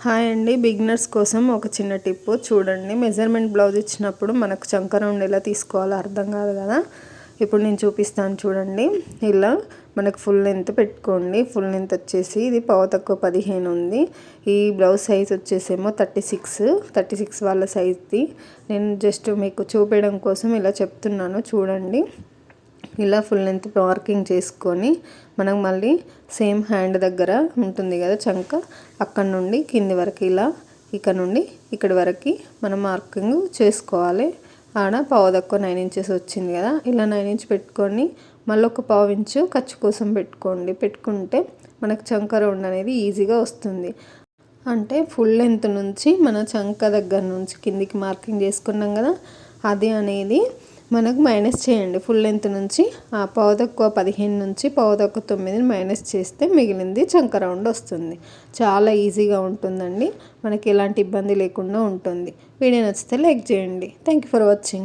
Hi అండి, beginners కోసం ఒక చిన్న టిప్ చూడండి. మెజర్మెంట్ బ్లౌజ్ ఇచ్చినప్పుడు మనకు చంక రౌండ్ ఎలా తీసుకోవాలో అర్థం కాదు కదా. ఇప్పుడు నేను చూపిస్తాను చూడండి. ఇలా మనకు ఫుల్ లెంత్ పెట్టుకోండి. ఫుల్ లెంత్ వచ్చేసి ఇది పావు తక్కువ 15 ఉంది. ఈ బ్లౌజ్ సైజ్ వచ్చేసేమో 36 వాళ్ళ సైజ్ది. నేను జస్ట్ మీకు చూపించడం కోసం ఇలా చెప్తున్నాను చూడండి. ఇలా ఫుల్ లెంత్ మార్కింగ్ చేసుకొని మనం మళ్ళీ సేమ్ హ్యాండ్ దగ్గర ఉంటుంది కదా చంక, అక్కడ నుండి కింది వరకు ఇలా ఇక్కడ నుండి ఇక్కడి వరకు మనం మార్కింగ్ చేసుకోవాలి. ఆడ పావు తక్కువ 9 ఇంచెస్ వచ్చింది కదా, ఇలా 9 ఇంచ్ పెట్టుకొని మళ్ళీ ఒక పావు ఇంచు ఖర్చు కోసం పెట్టుకుంటే మనకు చంక రౌండ్ అనేది ఈజీగా వస్తుంది. అంటే ఫుల్ లెంత్ నుంచి మన చంక దగ్గర నుంచి కిందికి మార్కింగ్ చేసుకున్నాం కదా, అది అనేది మనకు మైనస్ చేయండి. ఫుల్ లెంత్ నుంచి ఆ పావు తక్కువ 15 నుంచి పావు తక్కువ 9 మైనస్ చేస్తే మిగిలింది చంక రౌండ్ వస్తుంది. చాలా ఈజీగా ఉంటుందండి, మనకి ఎలాంటి ఇబ్బంది లేకుండా ఉంటుంది. వీడియో నచ్చితే లైక్ చేయండి. Thank you for watching.